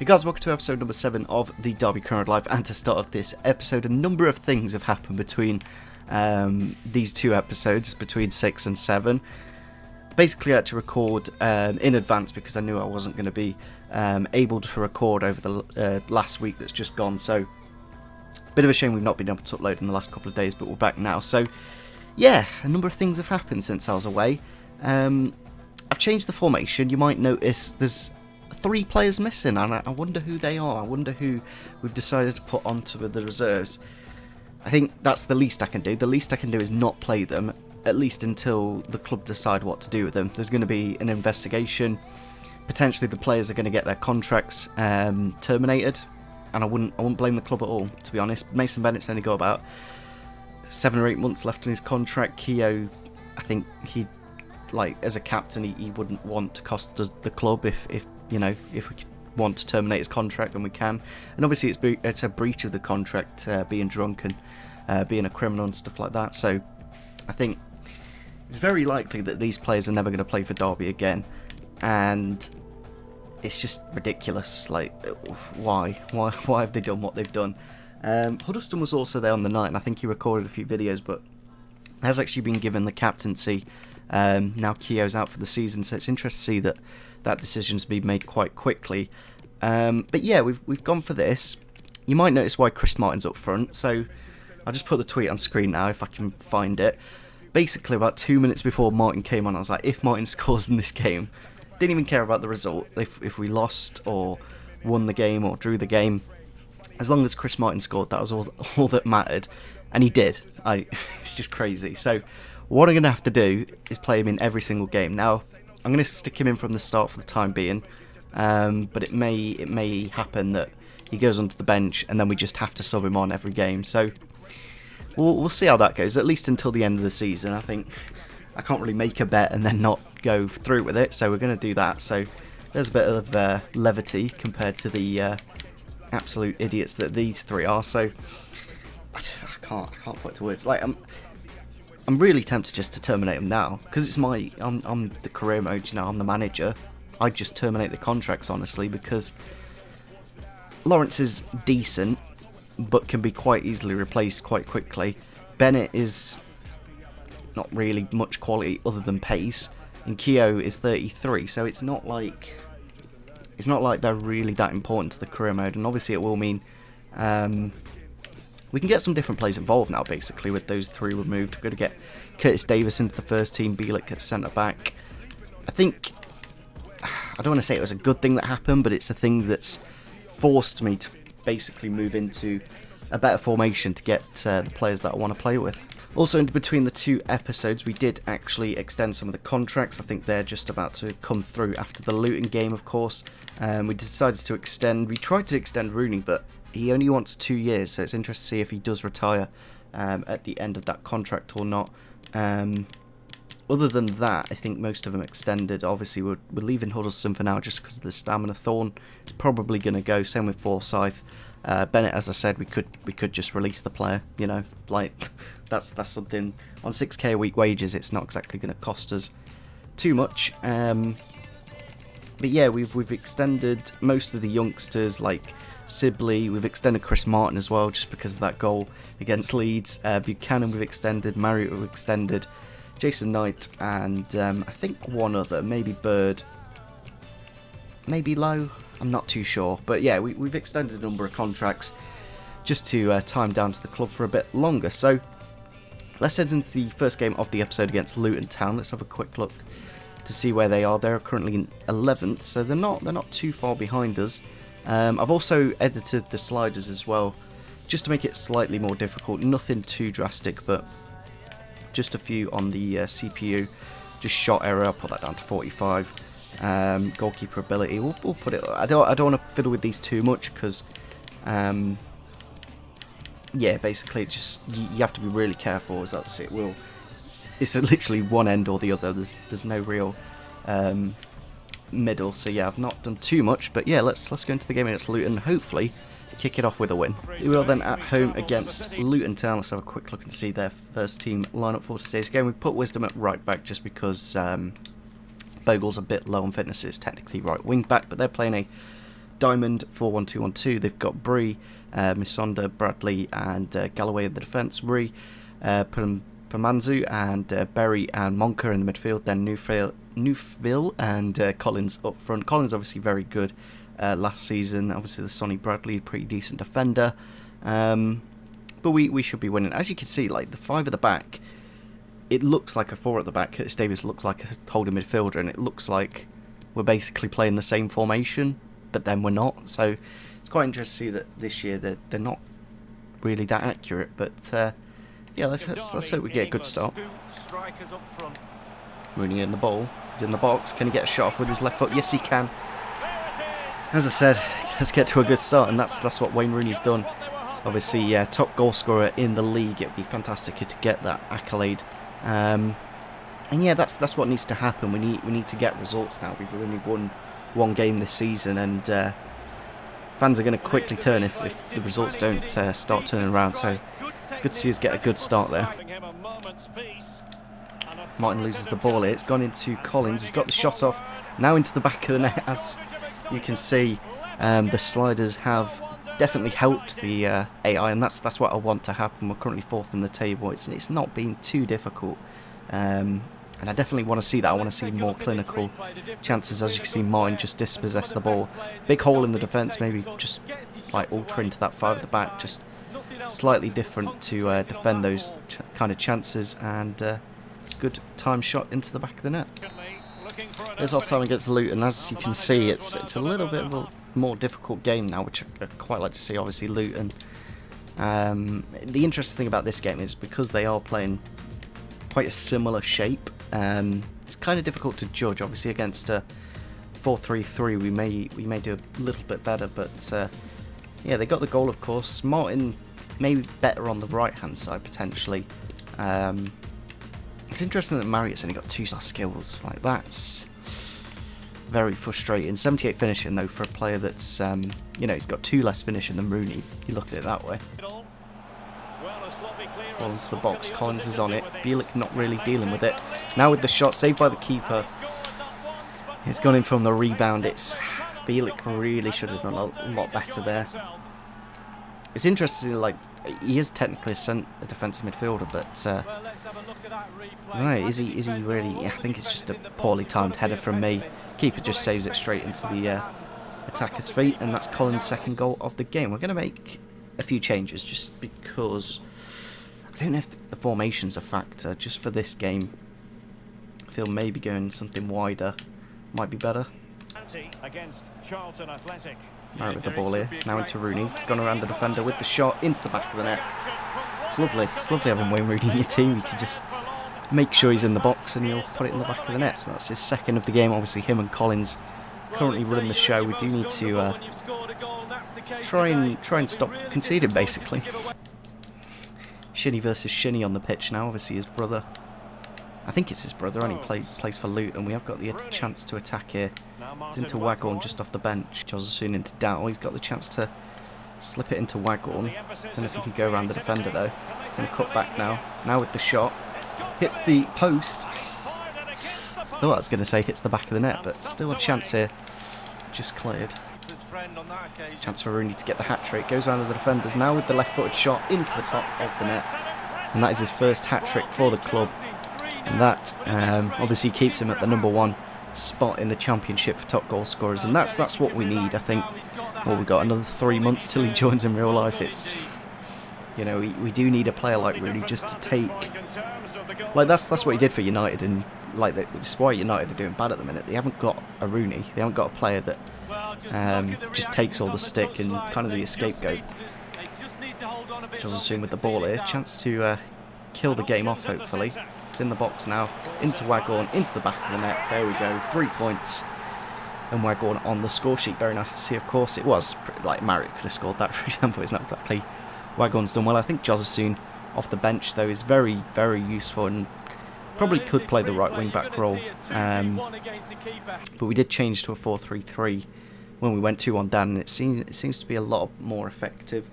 Hey guys, welcome to episode number 7 of the Derby Current Live, and to start off this episode, a number of things have happened between these two episodes, between 6 and 7. Basically I had to record in advance because I knew I wasn't going to be able to record over the last week that's just gone, so bit of a shame we've not been able to upload in the last couple of days, but we're back now. So yeah, a number of things have happened since I was away. I've changed the formation. You might notice there's 3 players missing, and I wonder who they are. I wonder who we've decided to put onto the reserves. I think that's the least I can do. The least I can do is not play them, at least until the club decide what to do with them. There's going to be an investigation. Potentially the players are going to get their contracts terminated, and I wouldn't blame the club at all, to be honest. Mason Bennett's only got about 7 or 8 months left in his contract. Keogh, I think he, like, as a captain, he wouldn't want to cost us the club. If you know, if we want to terminate his contract, then we can. And obviously it's a breach of the contract, being drunk and being a criminal and stuff like that. So I think it's very likely that these players are never going to play for Derby again, and it's just ridiculous. Like, why have they done what they've done? Huddleston was also there on the night, and I think he recorded a few videos, but has actually been given the captaincy. Now Keogh's out for the season, so it's interesting to see that decision's been made quite quickly. But yeah, we've gone for this. You might notice why Chris Martin's up front, so I'll just put the tweet on screen now if I can find it. Basically, about 2 minutes before Martin came on, I was like, if Martin scores in this game, didn't even care about the result. If we lost or won the game or drew the game, as long as Chris Martin scored, that was all that mattered, and he did. It's just crazy. So what I'm going to have to do is play him in every single game. Now, I'm going to stick him in from the start for the time being, but it may happen that he goes onto the bench and then we just have to sub him on every game. So we'll see how that goes, at least until the end of the season. I think I can't really make a bet and then not go through with it, so we're going to do that. So there's a bit of levity compared to the absolute idiots that these 3 are. So I can't put it to words. Like, I'm really tempted just to terminate him now, because it's I'm the career mode, you know, I'm the manager. I'd just terminate the contracts, honestly, because Lawrence is decent, but can be quite easily replaced quite quickly. Bennett is not really much quality other than pace, and Keogh is 33, so it's not like they're really that important to the career mode. And obviously it will mean we can get some different players involved now, basically, with those 3 removed. We're going to get Curtis Davis into the first team, Bielik at centre-back. I think, I don't want to say it was a good thing that happened, but it's a thing that's forced me to basically move into a better formation to get the players that I want to play with. Also, in between the 2 episodes, we did actually extend some of the contracts. I think they're just about to come through after the Luton game, of course. We decided to extend, we tried to extend Rooney, but he only wants 2 years, so it's interesting to see if he does retire at the end of that contract or not. Other than that, I think most of them extended. Obviously, we're leaving Huddleston for now just because of the stamina. Thorne is probably going to go. Same with Forsyth. Bennett, as I said, we could just release the player. You know, like that's something on 6k a week wages. It's not exactly going to cost us too much. But yeah, we've extended most of the youngsters, like Sibley. We've extended Chris Martin as well, just because of that goal against Leeds. Buchanan we've extended, Marriott we've extended, Jason Knight, and I think one other, maybe Bird, maybe Lowe, I'm not too sure. But yeah, we've extended a number of contracts just to time down to the club for a bit longer. So let's head into the first game of the episode against Luton Town. Let's have a quick look to see where they are. They're currently in 11th, so they're not too far behind us. I've also edited the sliders as well, just to make it slightly more difficult. Nothing too drastic, but just a few on the CPU. Just shot error, I'll put that down to 45. Goalkeeper ability, we'll put it. I don't want to fiddle with these too much, because yeah, basically just you have to be really careful, as that's it. It's literally one end or the other. There's no real middle. So yeah, I've not done too much, but yeah, let's go into the game against Luton. Hopefully kick it off with a win. We are then at home against Luton Town. Let's have a quick look and see their first team lineup for today's game. We put Wisdom at right back just because Bogle's a bit low on fitness. It's technically right wing back, but they're playing a Diamond 4-1-2-1-2. They've got Bree, Misonda, Bradley, and Galloway in the defence. Ree, Pamanzu, and Berry and Monker in the midfield. Then Newville and Collins up front. Collins obviously very good last season. Obviously the Sonny Bradley, pretty decent defender. But we should be winning. As you can see, like the 5 at the back, it looks like a 4 at the back. Curtis Davies looks like a holding midfielder, and it looks like we're basically playing the same formation, but then we're not. So it's quite interesting to see that this year they're not really that accurate. But yeah, let's hope we get a good start. Rooney in the ball. He's in the box. Can he get a shot off with his left foot? Yes, he can. As I said, let's get to a good start, and that's what Wayne Rooney's done. Obviously, top goal scorer in the league. It would be fantastic to get that accolade. And yeah, that's what needs to happen. We need to get results now. We've only won 1 game this season, and fans are going to quickly turn if the results don't start turning around. So it's good to see us get a good start there. Martin loses the ball here. It's gone into Collins. He's got the shot off. Now into the back of the net. As you can see, the sliders have definitely helped the AI, and that's what I want to happen. We're currently 4th in the table. It's not been too difficult. And I definitely want to see that. I want to see more clinical chances. As you can see, Martin just dispossessed the ball. Big hole in the defence, maybe just like ultra into that 5 at the back. Just slightly different to defend those kind of chances. And it's a good time shot into the back of the net. There's off time against Luton. As you can see, it's a little bit of a more difficult game now, which I quite like to see. Obviously, Luton. The interesting thing about this game is because they are playing quite a similar shape. It's kind of difficult to judge. Obviously, against a 4-3-3, we may do a little bit better. But yeah, they got the goal, of course. Martin maybe better on the right-hand side potentially. It's interesting that Marriott's only got 2-star skills. Like that's very frustrating. 78 finishing though for a player that's he's got 2 less finishing than Rooney. If you look at it that way. Ball into the box. Collins is on it. Bielik not really dealing with it. Now with the shot saved by the keeper. It's gone in from the rebound. Bielik really should have done a lot better there. It's interesting, like he is technically a defensive midfielder, but right, is he really? I think it's just a poorly timed header from me. Keeper just saves it straight into the attacker's feet, and that's Collins' 2nd goal of the game. We're going to make a few changes just because I don't know if the formation's a factor. Just for this game, I feel maybe going something wider might be better. Against Charlton Athletic. Right with the ball here. Now into Rooney. It's gone around the defender with the shot into the back of the net. It's lovely. It's lovely having Wayne Rooney in your team. You can just make sure he's in the box and he'll put it in the back of the net. So that's his 2nd of the game. Obviously, him and Collins currently running the show. We do need to try and stop conceding, basically. Shinny versus Shinny on the pitch now. Obviously, his brother. I think it's his brother, and he plays for Luton. We have got the chance to attack here. It's into Waghorn just off the bench. Josephson into Dow. He's got the chance to slip it into Waghorn. Don't know if he can go around the defender though. He's going to cut back now. Now with the shot. Hits the post. Thought I was going to say hits the back of the net, but still a chance here. Just cleared. Chance for Rooney to get the hat-trick. Goes around the defenders now with the left-footed shot into the top of the net. And that is his first hat-trick for the club. And that obviously keeps him at the #1 spot in the championship for top goal scorers, and that's what we need. I think. Well, we've got another 3 months till he joins in real life. It's we do need a player like Rooney just to take. Like that's what he did for United, and like that's why United are doing bad at the minute. They haven't got a Rooney. They haven't got a player that just takes all the stick and kind of the scapegoat. Josephson with the ball here, chance to kill the game off. Hopefully. It's in the box now, into Waghorn, into the back of the net. There we go, 3 points. And Waghorn on the score sheet. Very nice to see, of course. It was like Marriott could have scored that, for example. It's not exactly Waghorn's done well. I think Josephson off the bench, though, is very, very useful and probably could play the right wing-back role. But we did change to a 4-3-3 when we went 2-1 down, and it seems to be a lot more effective.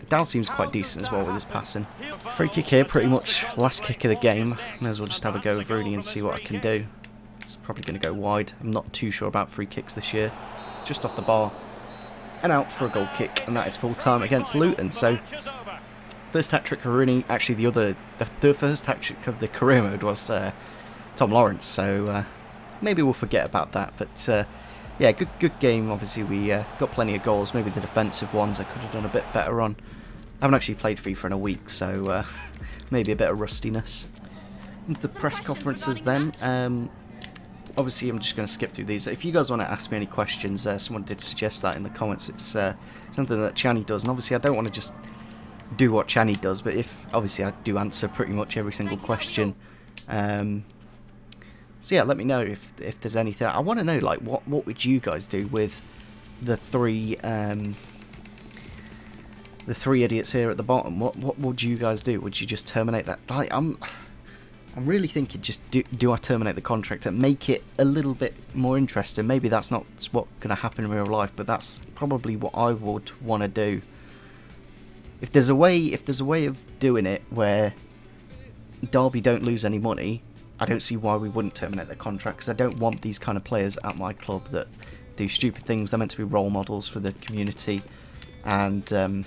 Dow seems quite decent as well with his passing. Free kick here, pretty much last kick of the game. May as well just have a go with Rooney and see what I can do. It's probably going to go wide. I'm not too sure about free kicks this year. just off the bar and out for a goal kick, and that is full time against Luton. So first hat-trick of Rooney. Actually, the first hat-trick of the career mode was Tom Lawrence, so maybe we'll forget about that. But yeah, good game. Obviously, we got plenty of goals. Maybe the defensive ones I could have done a bit better on. I haven't actually played FIFA in a week, so maybe a bit of rustiness. The press conferences then. Obviously, I'm just going to skip through these. If you guys want to ask me any questions, someone did suggest that in the comments. It's something that Chani does, and obviously I don't want to just do what Chani does, but obviously I do answer pretty much every single question. So yeah, let me know if there's anything. I want to know, like, what would you guys do with the three idiots here at the bottom? What would you guys do? Would you just terminate that? Like, I'm really thinking, just do I terminate the contract and make it a little bit more interesting? Maybe that's not what's going to happen in real life, but that's probably what I would want to do. If there's a way of doing it where Derby don't lose any money, I don't see why we wouldn't terminate their contract, because I don't want these kind of players at my club that do stupid things. They're meant to be role models for the community, and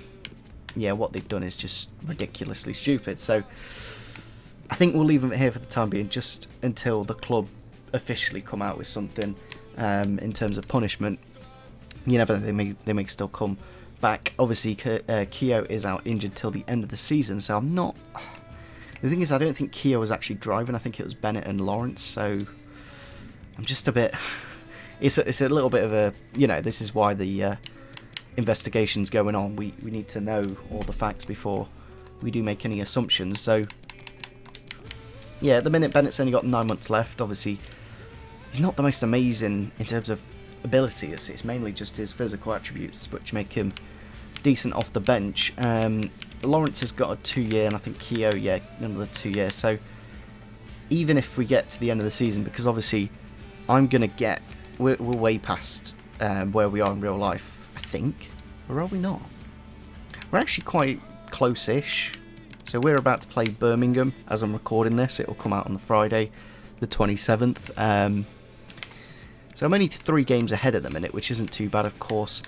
yeah, what they've done is just ridiculously stupid. So I think we'll leave them here for the time being, just until the club officially come out with something in terms of punishment. You never know, they may still come back. Obviously, Keogh is out injured till the end of the season, so I'm not. The thing is, I don't think Keogh was actually driving. I think it was Bennett and Lawrence. So I'm just a bit. It's a little bit of a, this is why the investigation's going on. We need to know all the facts before we do make any assumptions. So yeah, at the minute Bennett's only got 9 months left. Obviously, he's not the most amazing in terms of ability. It's mainly just his physical attributes which make him decent off the bench. Lawrence has got a 2-year, and I think Keogh, yeah, another 2 years. So even if we get to the end of the season, because obviously we're way past where we are in real life, I think, or are we not? We're actually quite close-ish. So we're about to play Birmingham as I'm recording this. It will come out on the Friday, the 27th. So I'm only 3 games ahead at the minute, which isn't too bad, of course.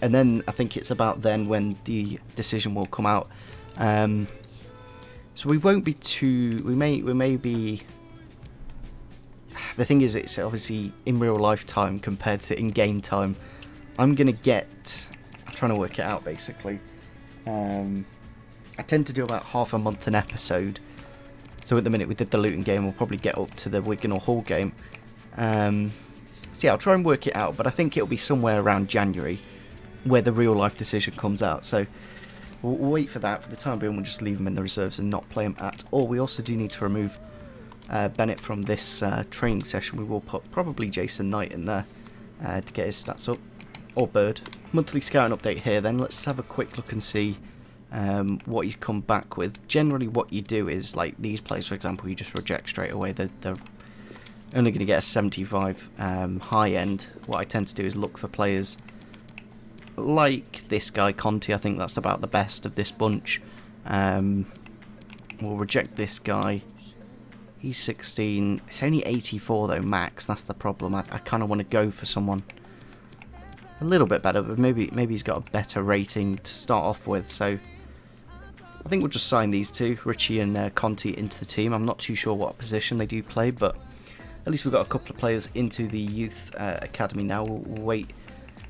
And then I think it's about then when the decision will come out. So we won't be too. We may be. The thing is, it's obviously in real life time compared to in game time. I'm trying to work it out basically. I tend to do about half a month an episode. So at the minute we did the Luton game, we'll probably get up to the Wigan or Hull game. So yeah, I'll try and work it out, but I think it'll be somewhere around January where the real life decision comes out. So we'll wait for that. For the time being, we'll just leave him in the reserves and not play him at all. We also do need to remove Bennett from this training session. We will put probably Jason Knight in there to get his stats up, or Bird. Monthly scouting update here then. Let's have a quick look and see what he's come back with. Generally what you do is, like these players for example, you just reject straight away. They're only going to get a 75 high end. What I tend to do is look for players like this guy, Conti. I think that's about the best of this bunch. We'll reject this guy. He's 16. It's only 84 though, max. That's the problem. I kind of want to go for someone a little bit better, but maybe he's got a better rating to start off with. So I think we'll just sign these two, Richie and Conti, into the team. I'm not too sure what position they do play, but at least we've got a couple of players into the youth academy now. We'll wait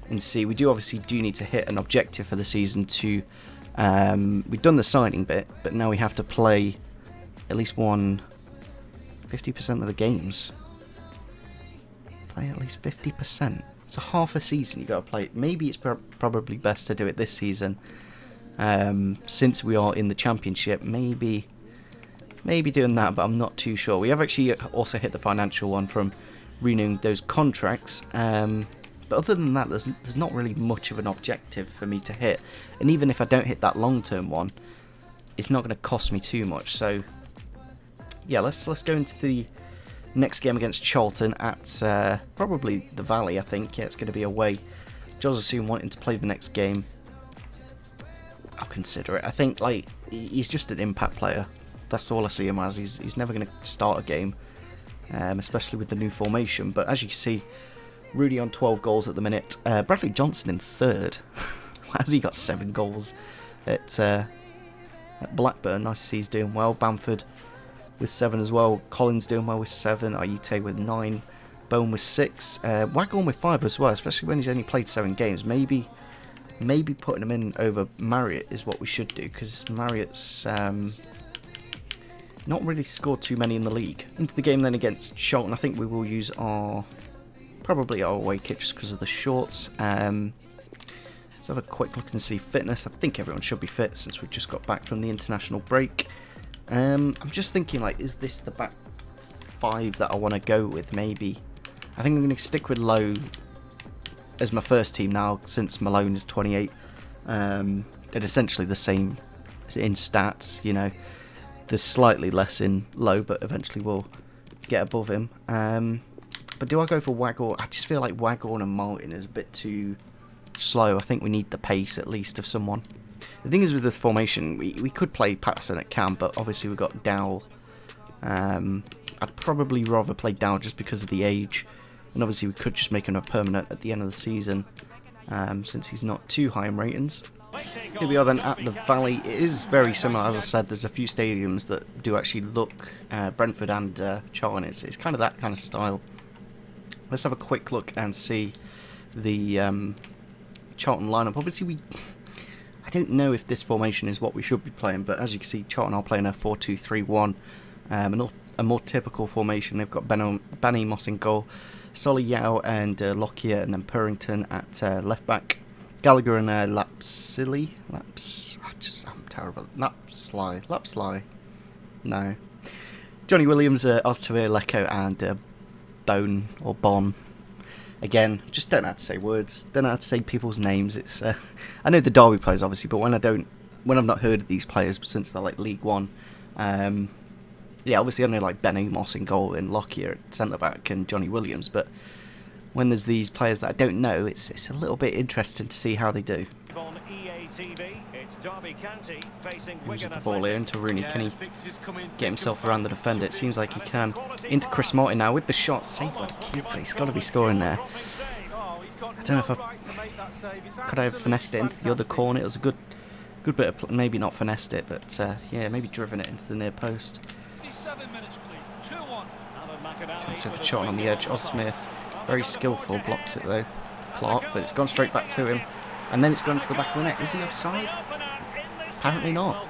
and see. We obviously need to hit an objective for the season to. We've done the signing bit, but now we have to play at least 50% of the games. Play at least 50%. So half a season you got to play. Maybe it's probably best to do it this season, since we are in the championship. Maybe doing that, but I'm not too sure. We have actually also hit the financial one from renewing those contracts. But other than that, there's not really much of an objective for me to hit. And even if I don't hit that long-term one, it's not going to cost me too much. So yeah, let's go into the next game against Charlton at probably the Valley, I think. Yeah, it's going to be away. Josephine wanting to play the next game. I'll consider it. I think he's just an impact player. That's all I see him as. He's never going to start a game, especially with the new formation. But as you can see, Rooney on 12 goals at the minute. Bradley Johnson in third. Why has he got 7 goals at Blackburn? Nice to see he's doing well. Bamford with 7 as well. Collins doing well with 7. Ayite with 9. Bone with 6. Waghorn with 5 as well, especially when he's only played 7 games. Maybe putting him in over Marriott is what we should do, because Marriott's not really scored too many in the league. Into the game then against Charlton. I think we will use probably our away kit just because of the shorts. Let's have a quick look and see fitness. I think everyone should be fit since we've just got back from the international break. I'm just thinking, like, is this the back 5 that I want to go with? Maybe. I think I'm going to stick with Lowe as my first team now, since Malone is 28. And essentially the same in stats, you know. There's slightly less in Lowe, but eventually we'll get above him. But do I go for Waghorn? I just feel like Waghorn and Martin is a bit too slow. I think we need the pace at least of someone. The thing is with this formation, we could play Patterson at cam, but obviously we've got Dowell. I'd probably rather play Dowell just because of the age. And obviously we could just make him a permanent at the end of the season, since he's not too high in ratings. Here we are then at the Valley. It is very similar, as I said. There's a few stadiums that do actually look, Brentford and Charlton. It's kind of that kind of style. Let's have a quick look and see the Charlton lineup. Obviously I don't know if this formation is what we should be playing, but as you can see, Charlton are playing a 4-2-3-1, a more typical formation. They've got Benny Moss in goal, Solly Yao and Lockyer, and then Purrington at left back. Gallagher and Lapsley. I'm terrible. Lapsley. No. Johnny Williams, Oztamir, Lecco, and Bone or Bon. Again, just don't know how to say words. Don't know how to say people's names. It's I know the Derby players obviously, but when I've not heard of these players since they're like League One. Yeah, obviously I know like Benny Moss in goal and Lockyer at centre back and Johnny Williams, but when there's these players that I don't know, it's a little bit interesting to see how they do. On EA TV, it's Derby County facing Wigan. The ball here into Rooney. Can he get himself around the defender? It seems like he can. Into Chris Martin now with the shot. Saved by the keeper. He's got to be scoring there. I don't know if could I have finessed it into the other corner. It was a good bit of maybe not finessed it, but yeah, maybe driven it into the near post. Chance for Charlton on the edge. Oztamir, very skillful, blocks it though. Clark, but it's gone straight back to him. And then it's gone to the back of the net. Is he offside? Apparently not.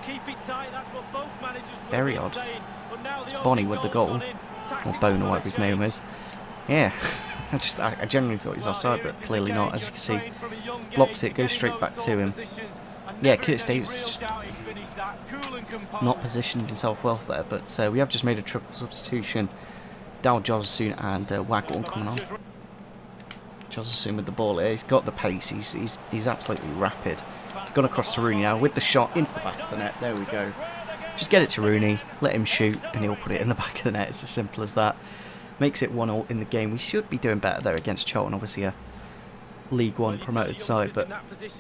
Very odd. It's Bonnie with the goal. Or Bone, or whatever his name is. Yeah. I genuinely thought he's offside, but clearly not. As you can see, blocks it, goes straight back to him. Yeah, Curtis Davis not positioned himself well there, but we have just made a triple substitution. Down Josephson and Waghorn coming on. Josephson with the ball here. He's got the pace. He's absolutely rapid. He's gone across to Rooney now with the shot into the back of the net. There we go. Just get it to Rooney, let him shoot, and he'll put it in the back of the net. It's as simple as that. Makes it 1-0 in the game. We should be doing better there against Charlton. Obviously a League One promoted side, but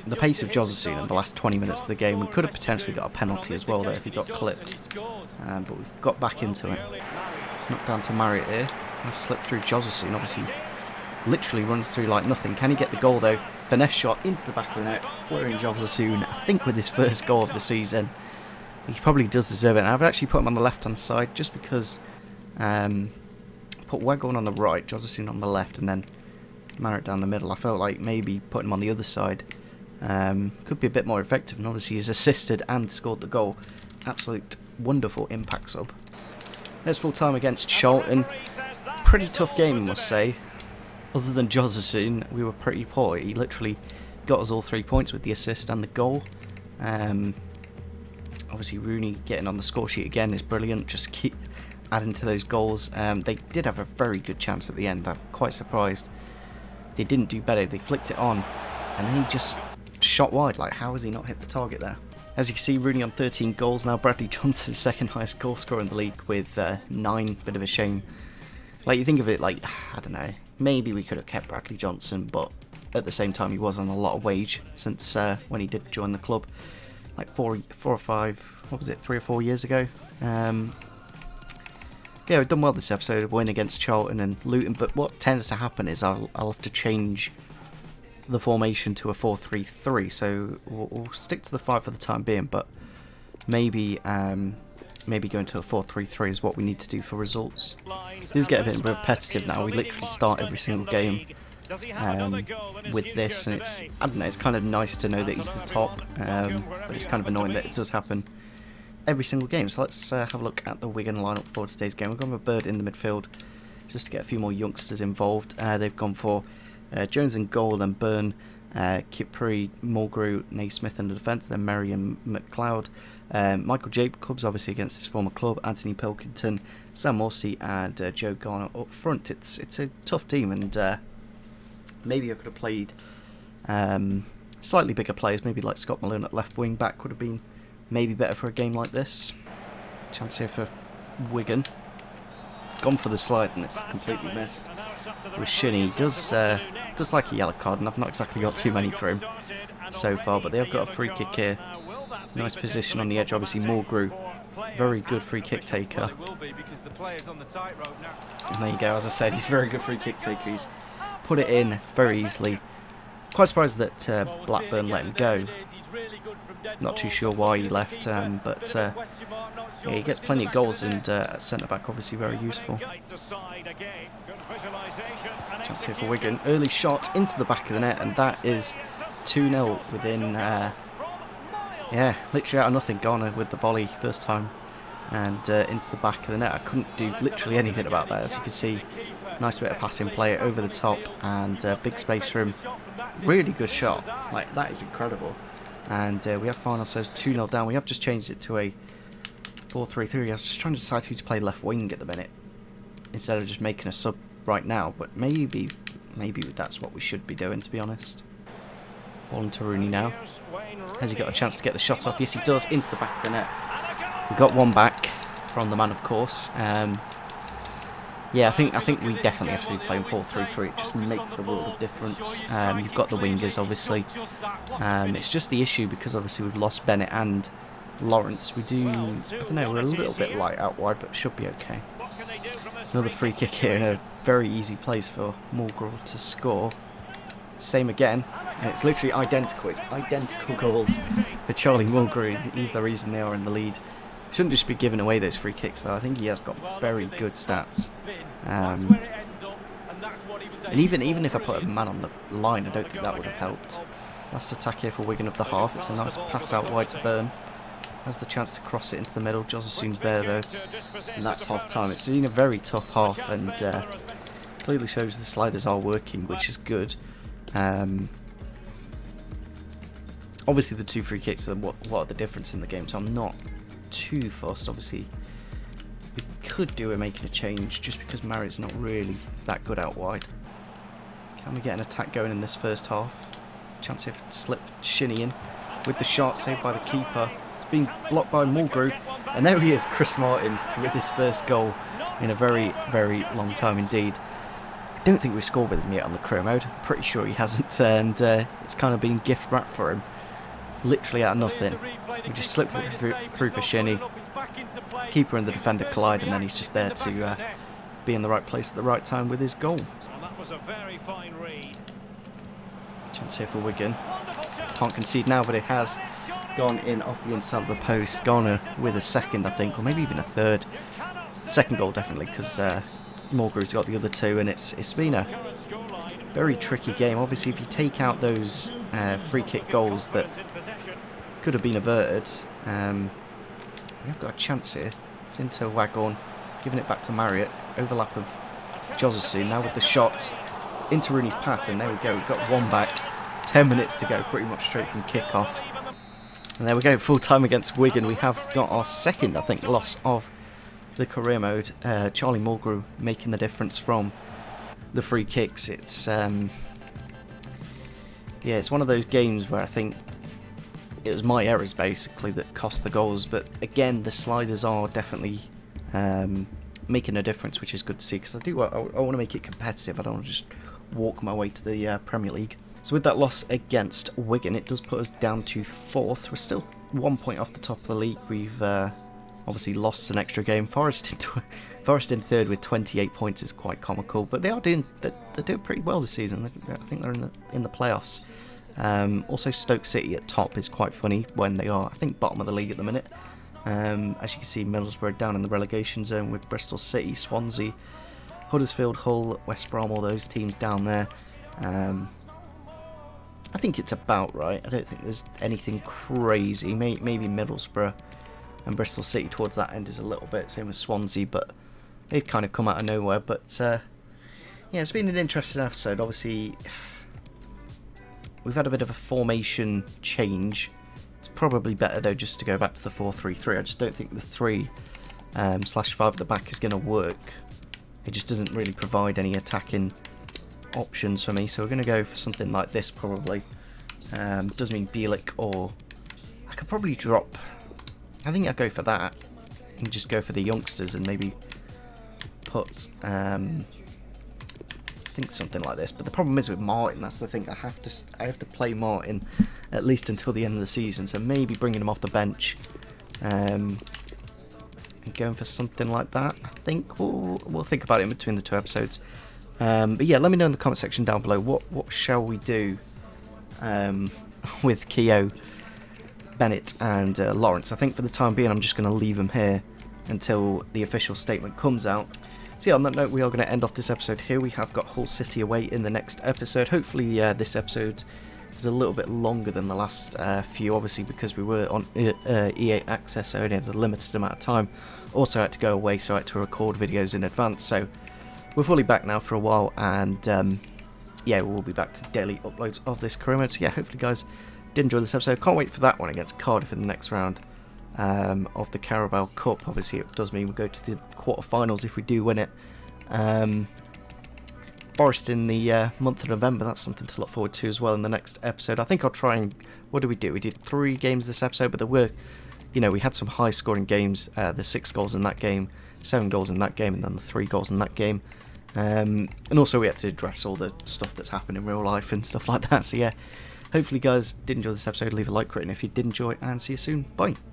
the pace of Josephson in the last 20 minutes of the game, we could have potentially got a penalty as well there if he got clipped. But we've got back into it. Knocked down to Marriott here. Nice slip through Josephson. Obviously, literally runs through like nothing. Can he get the goal though? Finesse shot into the back of the net. Florian Josephson, I think with his first goal of the season. He probably does deserve it. And I've actually put him on the left-hand side just because put Waghorn on the right, Josephson on the left, and then Marriott down the middle. I felt like maybe putting him on the other side could be a bit more effective. And obviously he's assisted and scored the goal. Absolute wonderful impact sub. There's full time against Charlton. Pretty tough game, I must say. Other than Josephson, we were pretty poor. He literally got us all 3 points with the assist and the goal. Obviously, Rooney getting on the score sheet again is brilliant. Just keep adding to those goals. They did have a very good chance at the end. I'm quite surprised they didn't do better. They flicked it on, and then he just shot wide. Like, how has he not hit the target there? As you can see, Rooney on 13 goals now. Bradley Johnson's second highest goal scorer in the league with 9. Bit of a shame. Like, you think of it like, I don't know, maybe we could have kept Bradley Johnson, but at the same time he was on a lot of wage since when he did join the club. Like 4 or 5, what was it, 3 or 4 years ago. yeah, we've done well this episode, win against Charlton and Luton, but what tends to happen is I'll have to change the formation to a 4-3-3, so we'll stick to the 5 for the time being, but maybe going to a 4-3-3 is what we need to do for results. It does get a bit repetitive now. We literally start every single game with this, and it's, I don't know, it's kind of nice to know that he's the top, but it's kind of annoying that it does happen every single game. So let's have a look at the Wigan lineup for today's game. We've gone with Bird in the midfield just to get a few more youngsters involved. They've gone for Jones in goal, then Byrne, Kipri, Mulgrew, Naismith in the defence, then Merry and McLeod. Michael Jacobs obviously against his former club, Anthony Pilkington, Sam Morsey and Joe Garner up front. It's a tough team, and maybe I could have played slightly bigger players, maybe like Scott Malone at left wing back would have been maybe better for a game like this. Chance here for Wigan. Gone for the slide and it's completely missed. With Shinny, does like a yellow card, and I've not exactly got too many for him so far, but they have got a free kick here. Nice position on the edge, obviously Mulgrew, very good free kick taker. And there you go, as I said, he's a very good free kick taker. He's put it in very easily. Quite surprised that Blackburn let him go. Not too sure why he left, but yeah, he gets plenty of goals, and at centre back obviously very useful. Chance here for Wigan. Early shot into the back of the net, and that is 2-0 within, yeah, literally out of nothing. Garner with the volley first time, and into the back of the net. I couldn't do literally anything about that, as you can see. Nice bit of passing play over the top, and big space for him. Really good shot. Like, that is incredible. And we have found ourselves 2-0 down. We have just changed it to a 4-3-3. I was just trying to decide who to play left wing at the minute, instead of just making a sub right now. But maybe that's what we should be doing, to be honest. Ball into Rooney now. Has he got a chance to get the shot off? Yes, he does, into the back of the net. We got one back from the man, of course. Yeah, I think we definitely have to be playing 4-3-3. It just makes the world of difference. You've got the wingers, obviously. It's just the issue because obviously we've lost Bennett and Lawrence. We do, I don't know, we're a little bit light out wide, but should be okay. Another free kick here in a very easy place for Mulgrew to score. Same again, and it's literally identical. It's identical goals for Charlie Mulgrew. He's the reason they are in the lead. Shouldn't just be giving away those free kicks though. I think he has got very good stats. And even if I put a man on the line, I don't think that would have helped. Last attack here for Wigan of the half. It's a nice pass out wide to Byrne. Has the chance to cross it into the middle. Josephson's there though, and that's half time. It's been a very tough half, and clearly shows the sliders are working, which is good. Obviously the two free kicks are what are the difference in the game, so I'm not too fussed. Obviously we could do with making a change, just because Marriott's not really that good out wide. Can we get an attack going in this first half? Chance here to slip Shinny in with the shot, saved by the keeper. It's been blocked by Mulgrew, and there he is, Chris Martin, with his first goal in a very, very long time indeed. I don't think we've scored with him yet on the career mode. Pretty sure he hasn't, and it's kind of been gift wrapped for him. Literally out of nothing. We just slipped it through for Shinny. Keeper and the defender collide, and then he's just there to be in the right place at the right time with his goal. Chance here for Wigan. Can't concede now, but it has gone in off the inside of the post. Garner with a second, I think, or maybe even a third. Second goal definitely, because Mulgrew's got the other two, and it's been a very tricky game. Obviously, if you take out those free kick goals that could have been averted, we have got a chance here. It's into Waghorn, giving it back to Marriott. Overlap of Josephson now with the shot into Rooney's path, and there we go. We've got one back. 10 minutes to go, pretty much straight from kick-off. And there we go, full time against Wigan. We have got our second, I think, loss of the career mode. Charlie Mulgrew making the difference from the free kicks. It's yeah, it's one of those games where I think it was my errors basically that cost the goals. But again, the sliders are definitely making a difference, which is good to see, because I want to make it competitive. I don't want to just walk my way to the Premier League. So with that loss against Wigan, it does put us down to 4th. We're still 1 point off the top of the league. We've obviously lost an extra game. Forest in third with 28 points is quite comical, but they're doing pretty well this season. I think they're in the playoffs. Also, Stoke City at top is quite funny when they are, I think, bottom of the league at the minute. As you can see, Middlesbrough down in the relegation zone with Bristol City, Swansea, Huddersfield, Hull, West Brom, all those teams down there. I think it's about right. I don't think there's anything crazy. Maybe Middlesbrough and Bristol City towards that end is a little bit, same as Swansea, but they've kind of come out of nowhere. But yeah, it's been an interesting episode. Obviously, we've had a bit of a formation change. It's probably better though just to go back to the 4-3-3. I just don't think the 3/5 at the back is going to work. It just doesn't really provide any attacking options for me, so we're going to go for something like this probably. Does mean Bielik, or I could probably drop. I think I'd go for that and just go for the youngsters and maybe put I think something like this. But the problem is with Martin, that's the thing, I have to play Martin at least until the end of the season, so maybe bringing him off the bench and going for something like that. I think we'll think about it in between the two episodes. But yeah, let me know in the comment section down below what shall we do with Keogh, Bennett and Lawrence. I think for the time being I'm just going to leave them here until the official statement comes out. So yeah, on that note, we are going to end off this episode here. We have got Hull City away in the next episode. Hopefully this episode is a little bit longer than the last few, obviously because we were on EA Access, so only had a limited amount of time. Also had to go away, so I had to record videos in advance, so we're fully back now for a while, and yeah, we'll be back to daily uploads of this career mode. So yeah, hopefully guys did enjoy this episode. Can't wait for that one against Cardiff in the next round of the Carabao Cup. Obviously it does mean we go to the quarterfinals if we do win it. Forest in the month of November, that's something to look forward to as well in the next episode. I think I'll try and, what did we do? We did 3 games this episode, but there were, you know, we had some high scoring games. The 6 goals in that game, 7 goals in that game, and then the 3 goals in that game. And also we had to address all the stuff that's happened in real life and stuff like that. So yeah, hopefully guys did enjoy this episode. Leave a like, rating if you did enjoy, and see you soon. Bye.